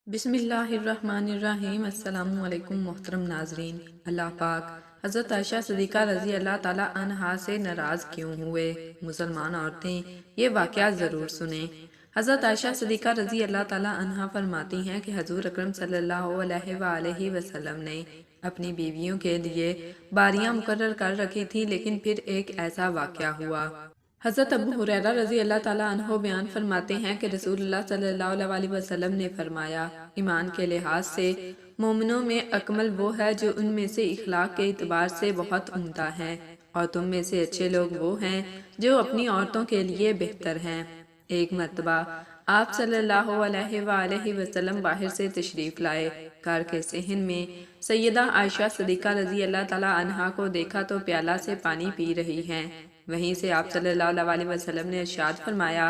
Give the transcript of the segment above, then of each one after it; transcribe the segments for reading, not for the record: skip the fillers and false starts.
بسم اللہ الرحمن الرحیم۔ السلام علیکم محترم ناظرین۔ اللہ پاک حضرت عائشہ صدیقہ رضی اللہ تعالیٰ عنہا سے ناراض کیوں ہوئے؟ مسلمان عورتیں یہ واقعات ضرور سنیں۔ حضرت عائشہ صدیقہ رضی اللہ تعالیٰ عنہا فرماتی ہیں کہ حضور اکرم صلی اللہ علیہ وآلہ وسلم نے اپنی بیویوں کے لیے باریاں مقرر کر رکھی تھی، لیکن پھر ایک ایسا واقعہ ہوا۔ حضرت ابو ہریرہ رضی اللہ تعالیٰ عنہ بیان فرماتے ہیں کہ رسول اللہ صلی اللہ علیہ وسلم نے فرمایا، ایمان کے لحاظ سے مومنوں میں اکمل وہ ہے جو ان میں سے اخلاق کے اعتبار سے بہت عمدہ ہیں، اور تم میں سے اچھے لوگ وہ ہیں جو اپنی عورتوں کے لیے بہتر ہیں۔ ایک مرتبہ آپ صلی اللہ علیہ وآلہ وسلم باہر سے تشریف لائے۔ گھر کے صحن میں سیدہ عائشہ صدیقہ رضی اللہ تعالیٰ عنہا کو دیکھا تو پیالہ سے پانی پی رہی ہیں۔ وہیں سے آپ صلی اللہ علیہ وسلم نے ارشاد فرمایا،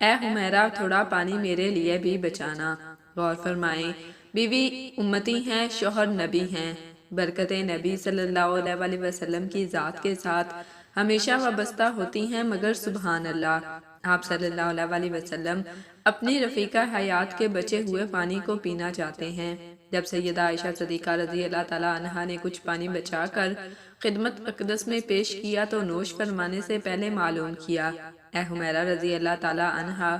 اے حمیرہ، تھوڑا پانی میرے لیے بھی بچانا۔ غور فرمائیں، بیوی امتی ہیں، شوہر نبی ہیں۔ برکتیں نبی صلی اللہ علیہ وسلم کی ذات کے ساتھ ہمیشہ وابستہ ہوتی ہیں، مگر سبحان اللہ، آپ صلی اللہ علیہ وسلم اپنی رفیقہ حیات کے بچے ہوئے پانی کو پینا چاہتے ہیں۔ جب سیدہ عائشہ صدیقہ رضی اللہ تعالیٰ عنہا نے کچھ پانی بچا کر خدمت اقدس میں پیش کیا تو نوش فرمانے سے پہلے معلوم کیا، اے حمیرہ رضی اللہ تعالیٰ عنہا،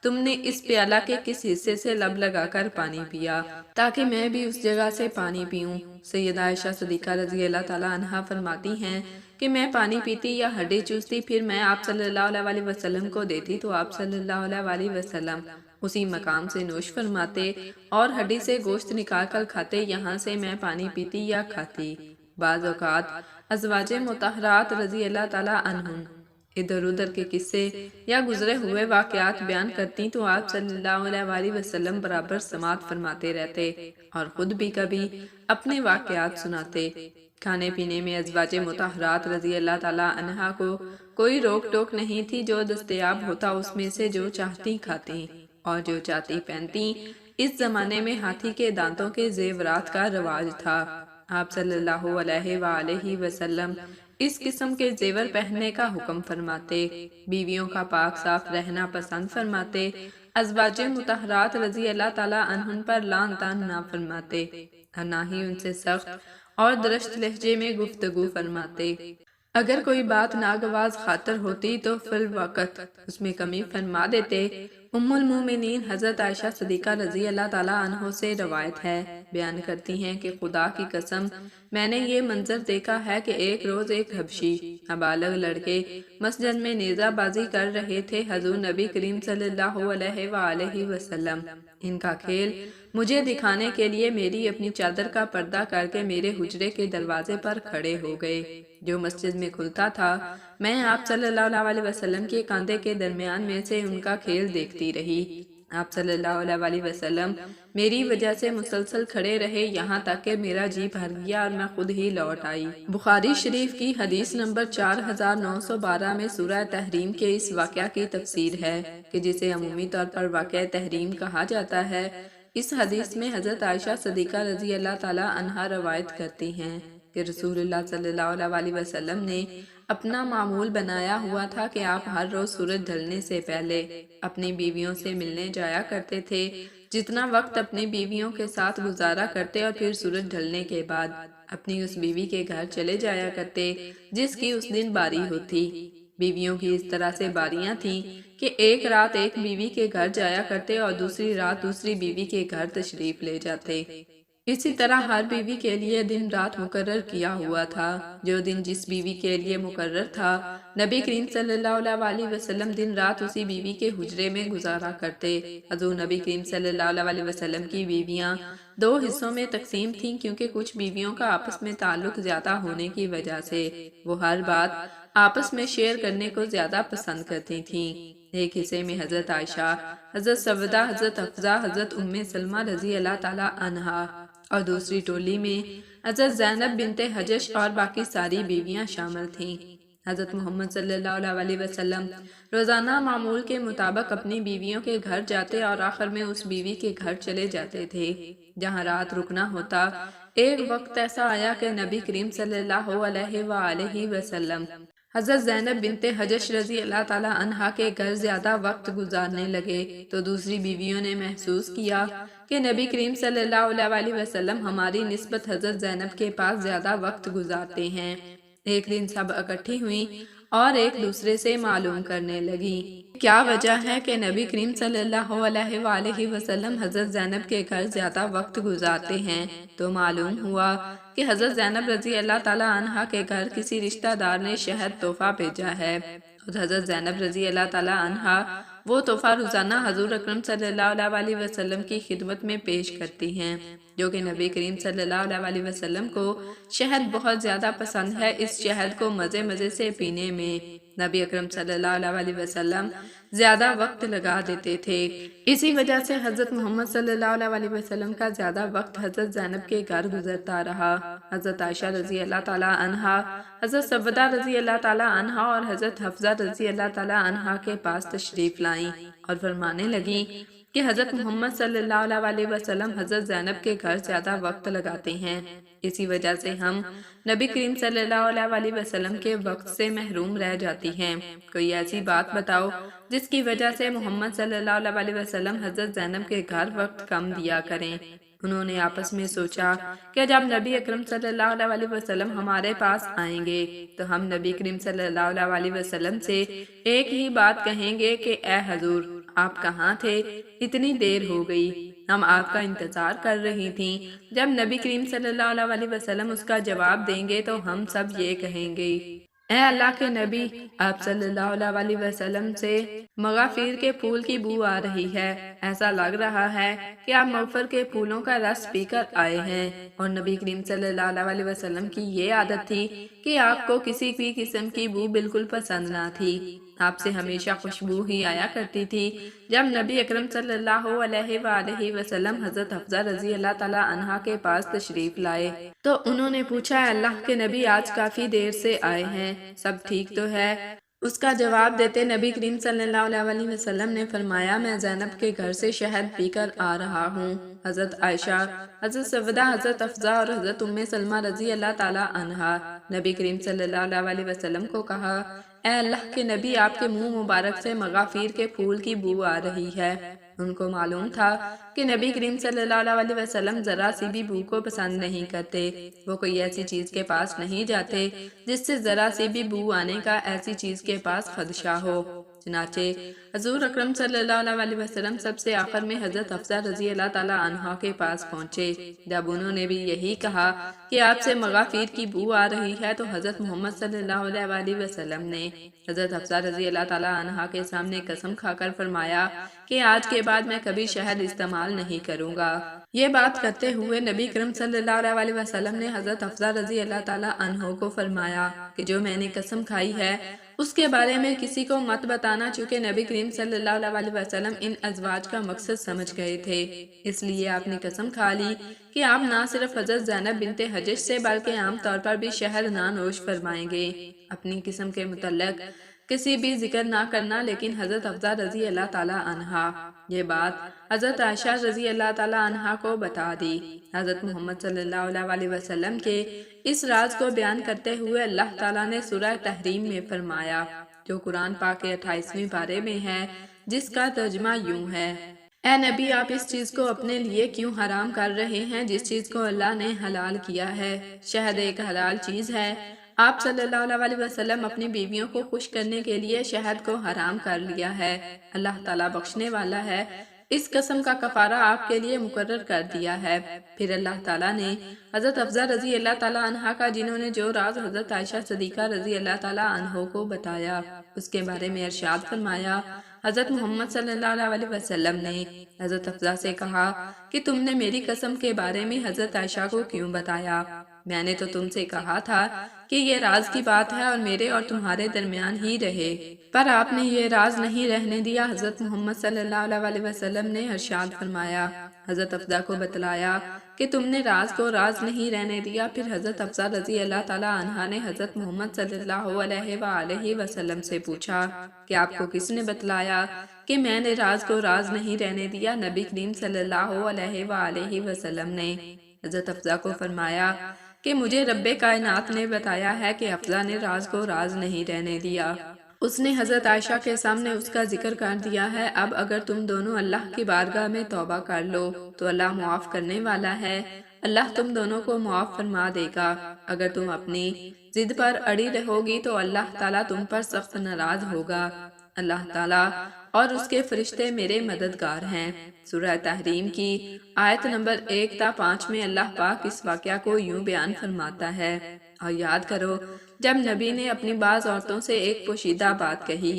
تم نے اس پیالہ کے کس حصے سے لب لگا کر پانی پیا تاکہ میں بھی اس جگہ سے پانی پیوں؟ سیدہ عائشہ صدیقہ رضی اللہ تعالیٰ عنہا فرماتی ہیں کہ میں پانی پیتی یا ہڈی چوستی، پھر میں آپ صلی اللہ علیہ وسلم کو دیتی تو آپ صلی اللہ علیہ وسلم اسی مقام سے نوش فرماتے اور ہڈی سے گوشت نکال کر کھاتے، یہاں سے میں پانی پیتی یا کھاتی۔ بعض اوقات ازواج مطہرات رضی اللہ تعالیٰ عنہم ادھر ادھر کے قصے یا گزرے ہوئے واقعات بیان کرتی تو آپ صلی اللہ علیہ وسلم برابر سماعت فرماتے رہتے اور خود بھی کبھی اپنے واقعات سناتے۔ کھانے پینے میں ازواج مطہرات رضی اللہ تعالیٰ عنہا کو کوئی روک ٹوک نہیں تھی، جو دستیاب ہوتا اس میں سے جو چاہتی کھاتی اور جو چاہتی پہنتی۔ اس زمانے میں ہاتھی کے دانتوں کے زیورات کا رواج تھا۔ آپ صلی اللہ علیہ وآلہ وسلم اس قسم کے زیور پہننے کا حکم فرماتے، بیویوں کا پاک صاف رہنا پسند فرماتے، ازواج مطہرات رضی اللہ تعالیٰ عنہن پر لعن طعن نہ فرماتے اور نہ ہی ان سے سخت اور درشت لہجے میں گفتگو فرماتے۔ اگر کوئی بات ناگواز خاطر ہوتی تو فی الوقت اس میں کمی فرما دیتے۔ ام المومنین حضرت عائشہ صدیقہ رضی اللہ تعالیٰ عنہ سے روایت ہے، بیان کرتی ہیں کہ خدا کی قسم میں نے یہ منظر دیکھا ہے کہ ایک روز ایک حبشی نابالغ لڑکے مسجد میں نیزہ بازی کر رہے تھے۔ حضور نبی کریم صلی اللہ علیہ وآلہ وسلم ان کا کھیل مجھے دکھانے کے لیے میری اپنی چادر کا پردہ کر کے میرے حجرے کے دروازے پر کھڑے ہو گئے جو مسجد میں کھلتا تھا۔ میں آپ صلی اللہ علیہ وسلم کے کاندھے کے درمیان میں سے ان کا کھیل دیکھتی رہی۔ آپ صلی اللہ علیہ وسلم میری وجہ سے مسلسل کھڑے رہے یہاں تک کہ میرا جی بھر گیا اور میں خود ہی لوٹ آئی۔ بخاری شریف کی حدیث نمبر 4912 میں سورہ تحریم کے اس واقعہ کی تفسیر ہے کہ جسے عمومی طور پر واقعہ تحریم کہا جاتا ہے۔ اس حدیث میں حضرت عائشہ صدیقہ رضی اللہ تعالیٰ عنہا روایت کرتی ہیں کہ رسول اللہ صلی اللہ علیہ وسلم نے اپنا معمول بنایا ہوا تھا کہ آپ ہر روز سورج ڈھلنے سے پہلے اپنی بیویوں سے ملنے جایا کرتے تھے، جتنا وقت اپنی بیویوں کے ساتھ گزارا کرتے، اور پھر سورج ڈھلنے کے بعد اپنی اس بیوی کے گھر چلے جایا کرتے جس کی اس دن باری ہوتی۔ بیویوں کی اس طرح سے باریاں تھیں کہ ایک رات ایک بیوی کے گھر جایا کرتے اور دوسری رات دوسری بیوی کے گھر تشریف لے جاتے۔ اسی طرح ہر بیوی کے لیے دن رات مقرر کیا ہوا تھا۔ جو دن جس بیوی کے لیے مقرر تھا، نبی کریم صلی اللہ علیہ وسلم دن رات اسی بیوی کے حجرے میں گزارا کرتے۔ حضور نبی کریم صلی اللہ علیہ وسلم کی بیویاں دو حصوں میں تقسیم تھیں، کیونکہ کچھ بیویوں کا آپس میں تعلق زیادہ ہونے کی وجہ سے وہ ہر بات آپس میں شیئر کرنے کو زیادہ پسند کرتی تھیں۔ ایک حصے میں حضرت عائشہ، حضرت سودہ، حضرت حفصہ، حضرت ام سلمہ رضی اللہ تعالیٰ عنہا اور دوسری ٹولی میں حضرت زینب بنت حجش اور باقی ساری بیویاں شامل تھیں۔ حضرت محمد صلی اللہ علیہ وسلم روزانہ معمول کے مطابق اپنی بیویوں کے گھر جاتے اور آخر میں اس بیوی کے گھر چلے جاتے تھے جہاں رات رکنا ہوتا۔ ایک وقت ایسا آیا کہ نبی کریم صلی اللہ علیہ وآلہ وسلم حضرت زینب بنت حجش رضی اللہ تعالیٰ عنہا کے گھر زیادہ وقت گزارنے لگے تو دوسری بیویوں نے محسوس کیا کہ نبی کریم صلی اللہ علیہ وسلم ہماری نسبت حضرت زینب کے پاس زیادہ وقت گزارتے ہیں۔ ایک دن سب اکٹھی ہوئیں اور ایک دوسرے سے معلوم کرنے لگی کیا وجہ ہے کہ نبی کریم صلی اللہ علیہ وآلہ وسلم حضرت زینب کے گھر زیادہ وقت گزارتے ہیں۔ تو معلوم ہوا کہ حضرت زینب رضی اللہ تعالی عنہا کے گھر کسی رشتہ دار نے شہد تحفہ بھیجا ہے اور حضرت زینب رضی اللہ تعالی عنہا وہ تحفہ روزانہ حضور اکرم صلی اللہ علیہ وسلم کی خدمت میں پیش کرتی ہیں، جو کہ نبی کریم صلی اللہ علیہ وسلم کو شہد بہت زیادہ پسند ہے۔ اس شہد کو مزے مزے سے پینے میں نبی اکرم صلی اللہ علیہ وسلم زیادہ وقت لگا دیتے تھے۔ اسی وجہ سے حضرت محمد صلی اللہ علیہ وسلم کا زیادہ وقت حضرت زینب کے گھر گزرتا رہا۔ حضرت عائشہ رضی اللہ تعالی عنہا، حضرت سودہ رضی اللہ تعالی عنہا اور حضرت حفصہ رضی اللہ تعالی عنہا کے پاس تشریف لائیں اور فرمانے لگیں کہ حضرت محمد صلی اللہ علیہ وسلم حضرت زینب کے گھر زیادہ وقت لگاتے ہیں، اسی وجہ سے ہم نبی کریم صلی اللہ علیہ وسلم کے وقت سے محروم رہ جاتی ہیں۔ کوئی ایسی بات بتاؤ جس کی وجہ سے محمد صلی اللہ علیہ وسلم حضرت زینب کے گھر وقت کم دیا کریں۔ انہوں نے آپس میں سوچا کہ جب نبی اکرم صلی اللہ علیہ وسلم ہمارے پاس آئیں گے تو ہم نبی کریم صلی اللہ علیہ وسلم سے ایک ہی بات کہیں گے کہ اے حضور آپ کہاں تھے؟ اتنی دیر ہو گئی، ہم آپ کا انتظار کر رہی تھیں۔ جب نبی کریم صلی اللہ علیہ وسلم اس کا جواب دیں گے تو ہم سب یہ کہیں گے اے اللہ کے نبی آپ صلی اللہ علیہ وسلم سے مغافیر کے پھول کی بو آ رہی ہے، ایسا لگ رہا ہے کہ آپ مغفر کے پھولوں کا رس پی کر آئے ہیں۔ اور نبی کریم صلی اللہ علیہ وسلم کی یہ عادت تھی کہ آپ کو کسی بھی قسم کی بو بالکل پسند نہ تھی، آپ سے ہمیشہ خوشبو ہی آیا کرتی تھی۔ جب نبی اکرم صلی اللہ علیہ وآلہ وسلم حضرت حفصہ رضی اللہ تعالی عنہا کے پاس تشریف لائے تو انہوں نے پوچھا اے اللہ کے نبی آج کافی دیر سے آئے ہیں، سب ٹھیک تو ہے؟ اس کا جواب دیتے نبی کریم صلی اللہ علیہ وسلم نے فرمایا میں زینب کے گھر سے شہد پی کر آ رہا ہوں۔ حضرت عائشہ، حضرت سودہ، حضرت حفصہ اور حضرت ام سلمہ رضی اللہ تعالی عنہا نبی کریم صلی اللہ علیہ وسلم کو کہا اے اللہ کے نبی آپ کے منہ مبارک سے مغافیر کے پھول کی بو آ رہی ہے۔ ان کو معلوم تھا کہ نبی کریم صلی اللہ علیہ وسلم ذرا سی بھی بو کو پسند نہیں کرتے، وہ کوئی ایسی چیز کے پاس نہیں جاتے جس سے ذرا سی بھی بو آنے کا ایسی چیز کے پاس خدشہ ہو۔ چنانچہ حضور اکرم صلی اللہ علیہ وسلم سب سے آخر میں حضرت حفصہ رضی اللہ تعالی عنہا کے پاس پہنچے۔ جب انہوں نے بھی یہی کہا کہ آپ سے مغافیر کی بو آ رہی ہے تو حضرت محمد صلی اللہ علیہ وسلم نے حضرت حفصہ رضی اللہ تعالی عنہا کے سامنے قسم کھا کر فرمایا کہ آج کے بعد میں کبھی شہد استعمال نہیں کروں گا۔ یہ بات کرتے ہوئے نبی کریم صلی اللہ علیہ وسلم نے حضرت حفصہ رضی اللہ تعالی عنہ کو فرمایا کہ جو میں نے قسم کھائی ہے اس کے بارے میں کسی کو مت بتانا، چونکہ نبی کریم صلی اللہ علیہ وسلم ان ازواج کا مقصد سمجھ گئے تھے، اس لیے آپ نے قسم کھا لی کہ آپ نہ صرف حضرت زینب بنت حجش سے بلکہ عام طور پر بھی شہد نہ نوش فرمائیں گے۔ اپنی قسم کے متعلق کسی بھی ذکر نہ کرنا، لیکن حضرت حفصہ رضی اللہ تعالی عنہا یہ بات حضرت عائشہ رضی اللہ تعالی عنہا کو بتا دی۔ حضرت محمد صلی اللہ علیہ وسلم کے اس راز کو بیان کرتے ہوئے اللہ تعالیٰ نے سورہ تحریم میں فرمایا، جو قرآن پاک کے 28ویں پارے میں ہے، جس کا ترجمہ یوں ہے اے نبی آپ اس چیز کو اپنے لیے کیوں حرام کر رہے ہیں جس چیز کو اللہ نے حلال کیا ہے؟ شہد ایک حلال چیز ہے، آپ صلی اللہ علیہ وسلم اپنی بیویوں کو خوش کرنے کے لیے شہد کو حرام کر لیا ہے۔ اللہ تعالیٰ بخشنے والا ہے، اس قسم کا کفارہ آپ کے لیے مقرر کر دیا ہے۔ پھر اللہ تعالیٰ نے حضرت حفصہ رضی اللہ تعالیٰ عنہا کا جنہوں نے جو راز حضرت عائشہ صدیقہ رضی اللہ تعالیٰ عنہ کو بتایا اس کے بارے میں ارشاد فرمایا۔ حضرت محمد صلی اللہ علیہ وسلم نے حضرت حفصہ سے کہا کہ تم نے میری قسم کے بارے میں حضرت عائشہ کو کیوں بتایا؟ میں نے تو تم سے کہا تھا کہ یہ راز کی بات ہے اور میرے اور تمہارے درمیان ہی رہے، پر آپ نے یہ راز نہیں رہنے دیا۔ حضرت محمد صلی اللہ علیہ وسلم نے ارشاد فرمایا، حضرت حفصہ کو بتلایا کہ تم نے راز کو راز نہیں رہنے دیا۔ پھر حضرت حفصہ رضی اللہ تعالیٰ عنہا نے حضرت محمد صلی اللہ علیہ وآلہ وسلم سے پوچھا کہ آپ کو کس نے بتلایا کہ میں نے راز کو راز نہیں رہنے دیا؟ نبی کریم صلی اللہ علیہ وآلہ وسلم نے حضرت حفصہ کو فرمایا کہ مجھے رب کائنات نے بتایا ہے کہ حفصہ نے راز کو راز نہیں رہنے دیا۔ اس نے حضرت عائشہ کے سامنے اس کا ذکر کر دیا ہے۔ اب اگر تم دونوں اللہ کی بارگاہ میں توبہ کر لو تو اللہ معاف کرنے والا ہے، اللہ تم دونوں کو معاف فرما دے گا۔ اگر تم اپنی ضد پر اڑی رہو گی تو اللہ تعالیٰ تم پر سخت ناراض ہوگا۔ اللہ تعالیٰ اور اس کے فرشتے میرے مددگار ہیں۔ سورہ تحریم کی آیت نمبر 1 تا 5 میں اللہ پاک اس واقعہ کو یوں بیان فرماتا ہے، اور یاد کرو جب نبی نے اپنی بعض عورتوں سے ایک پوشیدہ بات کہی،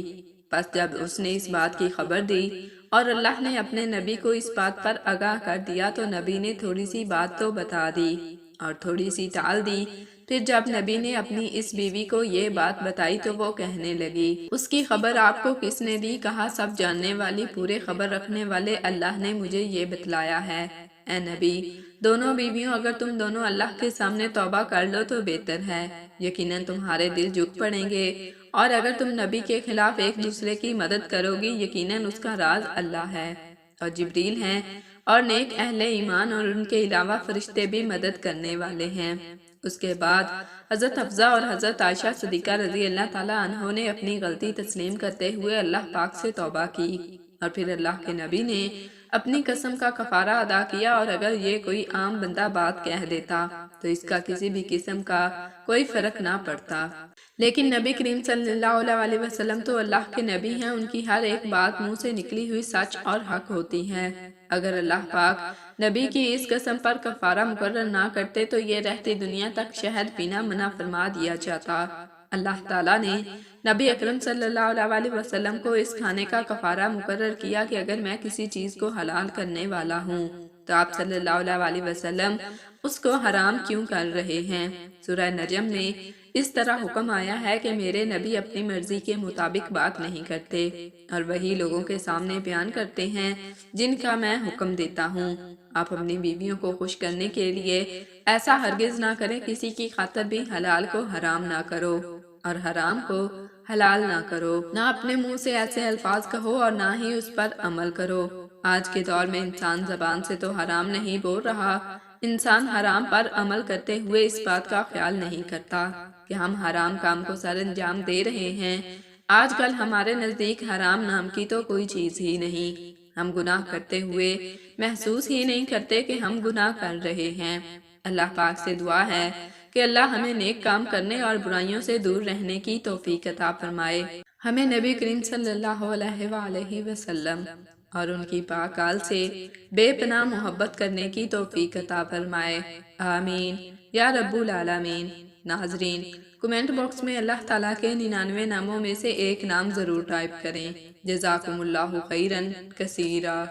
پس جب اس نے اس بات کی خبر دی اور اللہ نے اپنے نبی کو اس بات پر آگاہ کر دیا تو نبی نے تھوڑی سی بات تو بتا دی اور تھوڑی سی ٹال دی۔ پھر جب نبی نے اپنی اس بیوی کو یہ بات بتائی تو وہ کہنے لگی، اس کی خبر آپ کو کس نے دی؟ کہا، سب جاننے والی پورے خبر رکھنے والے اللہ نے مجھے یہ بتلایا ہے۔ اے نبی، دونوں بیویوں اگر تم دونوں اللہ کے سامنے توبہ کر لو تو بہتر ہے، یقیناً تمہارے دل جھک پڑیں گے، اور اگر تم نبی کے خلاف ایک دوسرے کی مدد کرو گی یقیناً اس کا راز اللہ ہے، اور جبریل ہیں اور نیک اہل ایمان اور ان کے علاوہ فرشتے بھی مدد کرنے والے ہیں۔ اس کے بعد حضرت حفصہ اور حضرت عائشہ صدیقہ رضی اللہ تعالیٰ عنہ نے اپنی غلطی تسلیم کرتے ہوئے اللہ پاک سے توبہ کی، اور پھر اللہ کے نبی نے اپنی قسم کا کفارہ ادا کیا، اور اگر یہ کوئی عام بندہ بات کہہ دیتا تو اس کا کسی بھی قسم کا کوئی فرق نہ پڑتا، لیکن نبی کریم صلی اللہ علیہ وسلم تو اللہ کے نبی ہیں، ان کی ہر ایک بات منہ سے نکلی ہوئی سچ اور حق ہوتی ہے۔ اگر اللہ پاک نبی کی اس قسم پر کفارہ مقرر نہ کرتے تو یہ رہتی دنیا تک شہد پینا منع فرما دیا جاتا۔ اللہ تعالیٰ نے نبی اکرم صلی اللہ علیہ وسلم کو اس کھانے کا کفارہ مقرر کیا کہ اگر میں کسی چیز کو حلال کرنے والا ہوں تو آپ صلی اللہ علیہ وسلم اس کو حرام کیوں کر رہے ہیں؟ سورہ نجم میں اس طرح حکم آیا ہے کہ میرے نبی اپنی مرضی کے مطابق بات نہیں کرتے، اور وہی لوگوں کے سامنے بیان کرتے ہیں جن کا میں حکم دیتا ہوں۔ آپ اپنی بیویوں کو خوش کرنے کے لیے ایسا ہرگز نہ کریں، کسی کی خاطر بھی حلال کو حرام نہ کرو اور حرام کو حلال نہ کرو، نہ اپنے منہ سے ایسے الفاظ کہو اور نہ ہی اس پر عمل کرو۔ آج کے دور میں انسان زبان سے تو حرام نہیں بول رہا، انسان حرام پر عمل کرتے ہوئے اس بات کا خیال نہیں کرتا کہ ہم حرام کام کو سر انجام دے رہے ہیں۔ آج کل ہمارے نزدیک حرام نام کی تو کوئی چیز ہی نہیں، ہم گناہ کرتے ہوئے محسوس ہی نہیں کرتے کہ ہم گناہ کر رہے ہیں۔ اللہ پاک سے دعا ہے کہ اللہ ہمیں نیک کام کرنے اور برائیوں سے دور رہنے کی توفیق عطا فرمائے، ہمیں نبی کریم صلی اللہ علیہ وآلہ وسلم اور ان کی پاک آل سے بے پناہ محبت کرنے کی توفیق عطا فرمائے، آمین یا رب العالمین۔ ناظرین، کمنٹ باکس میں اللہ تعالیٰ کے 99 ناموں میں سے ایک نام ضرور ٹائپ کریں۔ جزاکم اللہ خیرن کثیرا۔